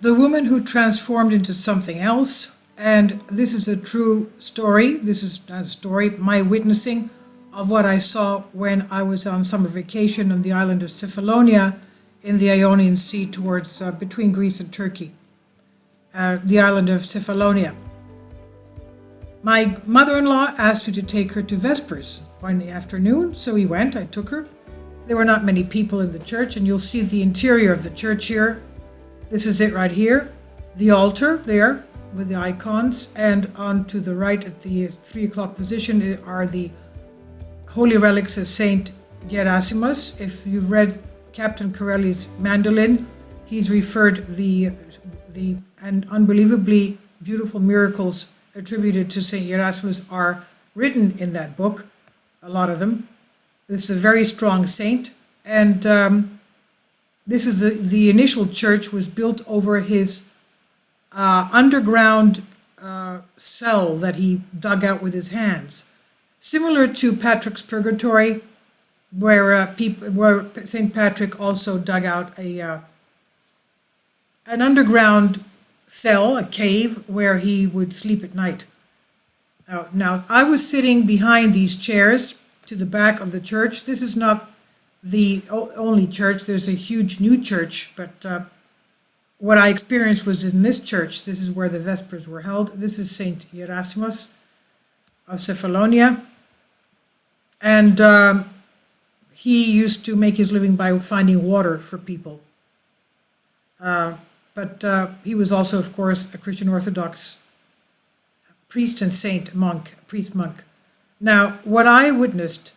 The woman who transformed into something else. And this is a true story. This is a story, my witnessing of what I saw when I was on summer vacation on the island of Cephalonia in the Ionian Sea towards between Greece and Turkey, the island of Cephalonia. My mother-in-law asked me to take her to Vespers one afternoon, so we went. I took her. There were not many people in the church, and you'll see the interior of the church here. This is it right here. The altar there with the icons, and on to the right at the 3 o'clock position are the holy relics of Saint Gerasimos. If you've read Captain Corelli's Mandolin, he's referred the and unbelievably beautiful miracles attributed to Saint Gerasimos are written in that book, a lot of them. This is a very strong saint, and this is the initial church was built over his underground cell that he dug out with his hands, similar to Patrick's Purgatory, where Saint Patrick also dug out an underground cell, a cave, where he would sleep at night. Now, I was sitting behind these chairs to the back of the church. This is not the only church. There's a huge new church, but what I experienced was in this church. This is where the Vespers were held. This is Saint Gerasimos of Cephalonia, and he used to make his living by finding water for people. But he was also, of course, a Christian Orthodox priest and saint, monk, priest-monk. Now, what I witnessed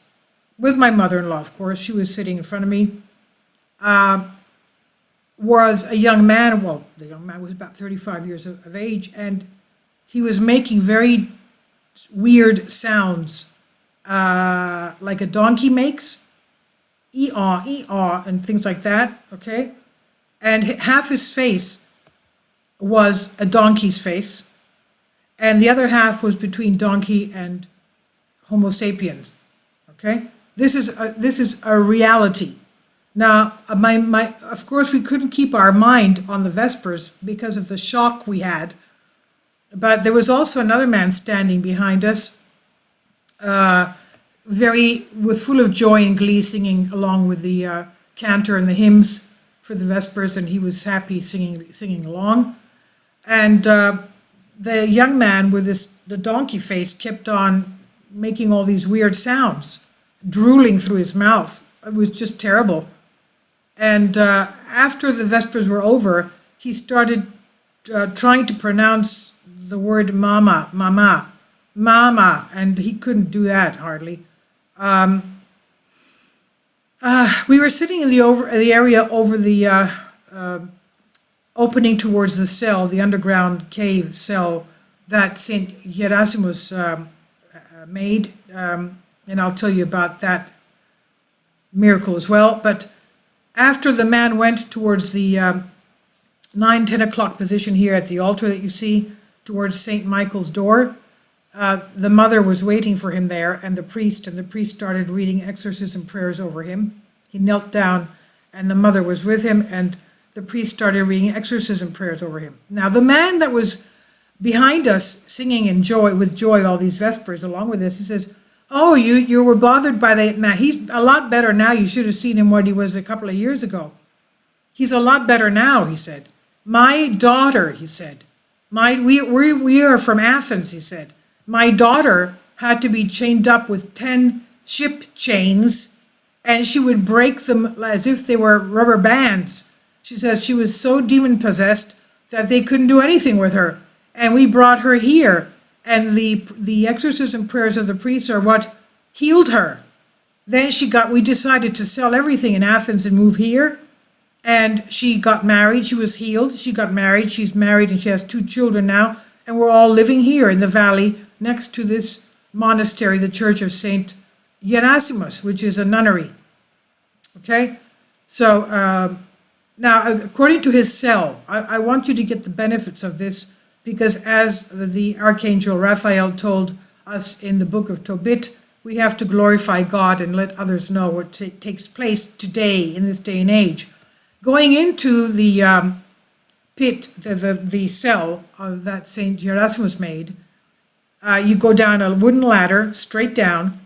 with my mother-in-law, of course, she was sitting in front of me, was a young man. Well, the young man was about 35 years of age, and he was making very weird sounds, like a donkey makes, ee-aw, ee-aw, and things like that, okay? And half his face was a donkey's face, and the other half was between donkey and Homo sapiens, okay? This is a reality. Now, of course, we couldn't keep our mind on the Vespers because of the shock we had, but there was also another man standing behind us, full of joy and glee, singing along with the cantor and the hymns for the Vespers, and he was happy singing along. And the young man with the donkey face kept on making all these weird sounds, drooling through his mouth. It was just terrible. And after the Vespers were over, he started trying to pronounce the word mama, mama, mama, and he couldn't do that hardly. We were sitting in the area over the opening towards the cell, the underground cave cell that Saint Gerasimos made, and I'll tell you about that miracle as well. But after the man went towards the 9-10 o'clock position here at the altar that you see towards St. Michael's door, the mother was waiting for him there, and the priest started reading exorcism prayers over him. He knelt down, and the mother was with him, and the priest started reading exorcism prayers over him. Now, the man that was behind us singing with joy all these Vespers along with us, he says, "Oh, you were bothered by that. Now, he's a lot better now. You should have seen him what he was a couple of years ago. He's a lot better now," he said. "My daughter," he said, we are from Athens, he said. "My daughter had to be chained up with 10 ship chains, and she would break them as if they were rubber bands. She says she was so demon-possessed that they couldn't do anything with her. And we brought her here, and the exorcism prayers of the priests are what healed her. Then we decided to sell everything in Athens and move here, and she got married. She was healed. She got married. She's married, and she has 2 children now, and we're all living here in the valley next to this monastery, the Church of Saint Gerasimos, which is a nunnery." Okay? So now, according to his cell, I want you to get the benefits of this, because as the Archangel Raphael told us in the book of Tobit, we have to glorify God and let others know what takes place today in this day and age. Going into the pit, the cell that St. Gerasimos made, you go down a wooden ladder straight down,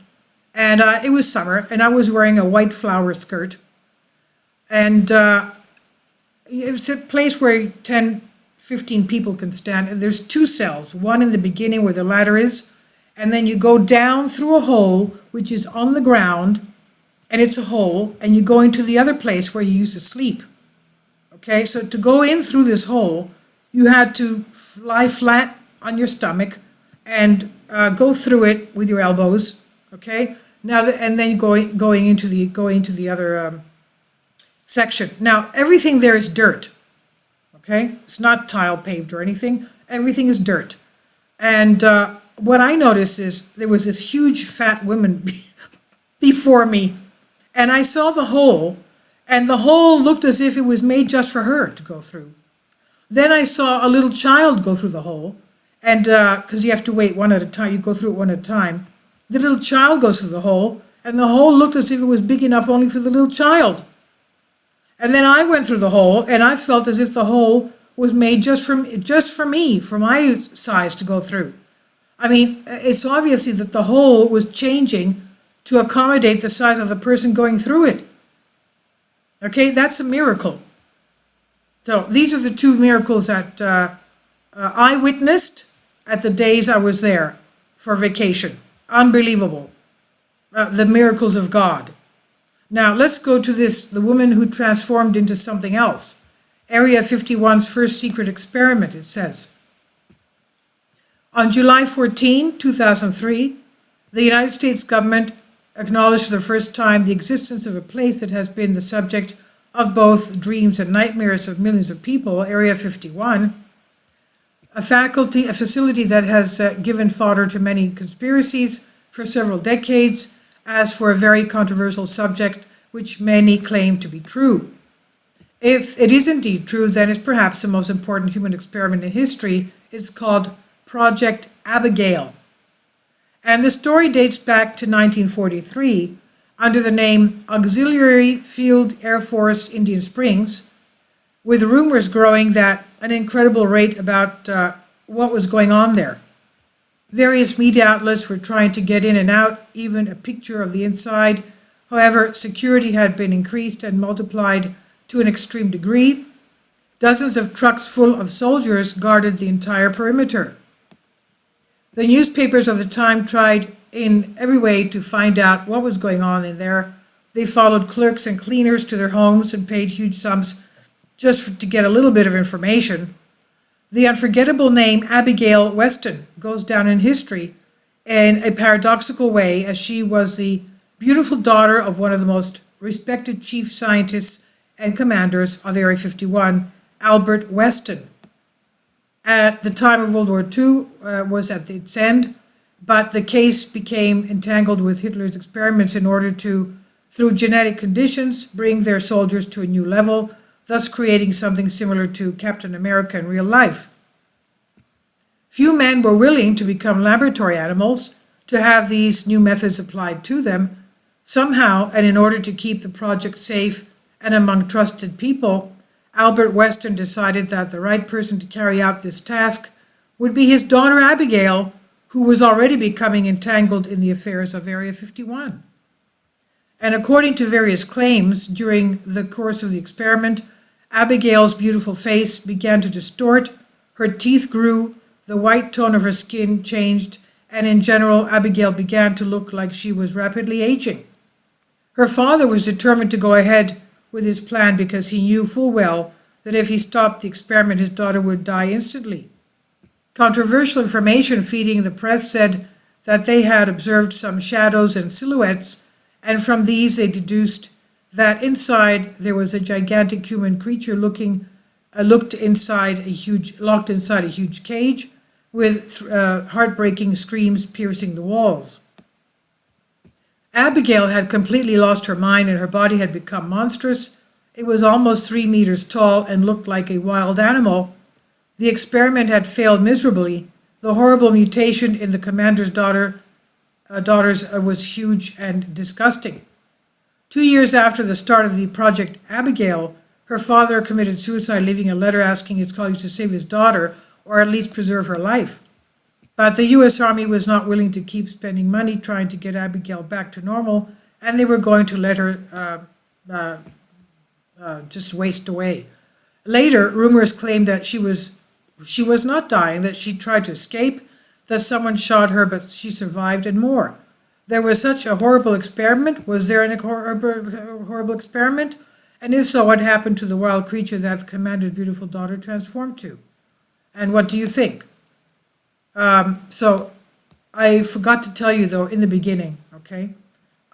and it was summer, and I was wearing a white flower skirt, and it was a place where 10, 15 people can stand, and there's two cells, one in the beginning where the ladder is, and then you go down through a hole which is on the ground, and it's a hole, and you go into the other place where you used to sleep. Okay, so to go in through this hole, you had to lie flat on your stomach and go through it with your elbows. Okay, now and then going into the other section. Now everything there is dirt. Okay, it's not tile paved or anything. Everything is dirt. And what I noticed is there was this huge fat woman before me, and I saw the hole. And the hole looked as if it was made just for her to go through. Then I saw a little child go through the hole, and because you have to wait one at a time, you go through it one at a time. The little child goes through the hole, and the hole looked as if it was big enough only for the little child. And then I went through the hole, and I felt as if the hole was made just for me, for my size to go through. I mean, it's obviously that the hole was changing to accommodate the size of the person going through it. Okay, that's a miracle. So these are the two miracles that I witnessed at the days I was there for vacation. Unbelievable. The miracles of God. Now let's go to the woman who transformed into something else. Area 51's first secret experiment, it says. On July 14, 2003, the United States government acknowledged for the first time the existence of a place that has been the subject of both dreams and nightmares of millions of people, Area 51, a facility that has given fodder to many conspiracies for several decades, as for a very controversial subject which many claim to be true. If it is indeed true, then it's perhaps the most important human experiment in history. It's called Project Abigail. And the story dates back to 1943 under the name Auxiliary Field Air Force Indian Springs, with rumors growing that an incredible rate about what was going on there. Various media outlets were trying to get in and out, even a picture of the inside. However, security had been increased and multiplied to an extreme degree. Dozens of trucks full of soldiers guarded the entire perimeter. The newspapers of the time tried in every way to find out what was going on in there. They followed clerks and cleaners to their homes and paid huge sums just to get a little bit of information. The unforgettable name Abigail Weston goes down in history in a paradoxical way, as she was the beautiful daughter of one of the most respected chief scientists and commanders of Area 51, Albert Weston. At the time of World War II was at its end, but the case became entangled with Hitler's experiments in order to, through genetic conditions, bring their soldiers to a new level, thus creating something similar to Captain America in real life. Few men were willing to become laboratory animals, to have these new methods applied to them. Somehow, and in order to keep the project safe and among trusted people, Albert Weston decided that the right person to carry out this task would be his daughter Abigail, who was already becoming entangled in the affairs of Area 51. And according to various claims, during the course of the experiment, Abigail's beautiful face began to distort, her teeth grew, the white tone of her skin changed, and in general, Abigail began to look like she was rapidly aging. Her father was determined to go ahead with his plan because he knew full well that if he stopped the experiment, his daughter would die instantly. Controversial information feeding the press said that they had observed some shadows and silhouettes, and from these they deduced that inside there was a gigantic human creature locked inside a huge cage, with heartbreaking screams piercing the walls. Abigail had completely lost her mind, and her body had become monstrous. It was almost 3 meters tall and looked like a wild animal. The experiment had failed miserably. The horrible mutation in the commander's daughters was huge and disgusting. 2 years after the start of the Project Abigail, her father committed suicide, leaving a letter asking his colleagues to save his daughter or at least preserve her life. But the U.S. Army was not willing to keep spending money trying to get Abigail back to normal, and they were going to let her just waste away. Later, rumors claimed that she was not dying, that she tried to escape, that someone shot her, but she survived, and more. There was such a horrible experiment. Was there a horrible experiment? And if so, what happened to the wild creature that Commander's beautiful daughter transformed to? And what do you think? So I forgot to tell you, though, in the beginning, okay,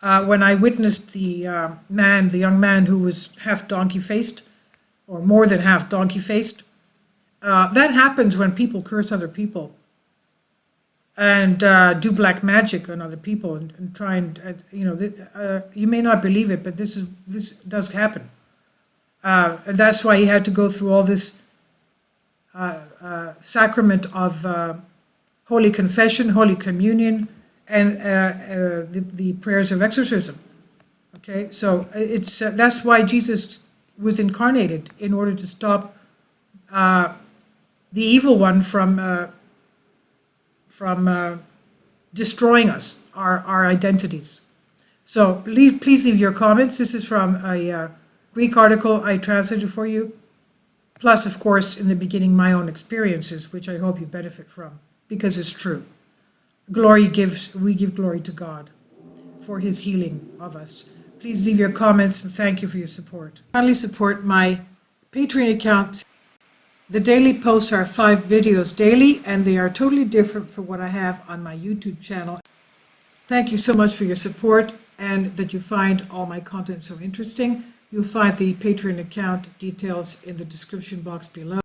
when I witnessed the young man who was half donkey-faced, or more than half donkey-faced, that happens when people curse other people and do black magic on other people and try and, you may not believe it, but this does happen. And that's why he had to go through all this sacrament of Holy Confession, Holy Communion, and the prayers of exorcism. Okay, so it's that's why Jesus was incarnated, in order to stop the evil one from destroying us, our identities. So please leave your comments. This is from a Greek article I translated for you, plus, of course, in the beginning, my own experiences, which I hope you benefit from, because it's true. We give glory to God for his healing of us. Please leave your comments, and thank you for your support. Kindly support my Patreon account. The daily posts are 5 videos daily, and they are totally different from what I have on my YouTube channel. Thank you so much for your support, and that you find all my content so interesting. You'll find the Patreon account details in the description box below.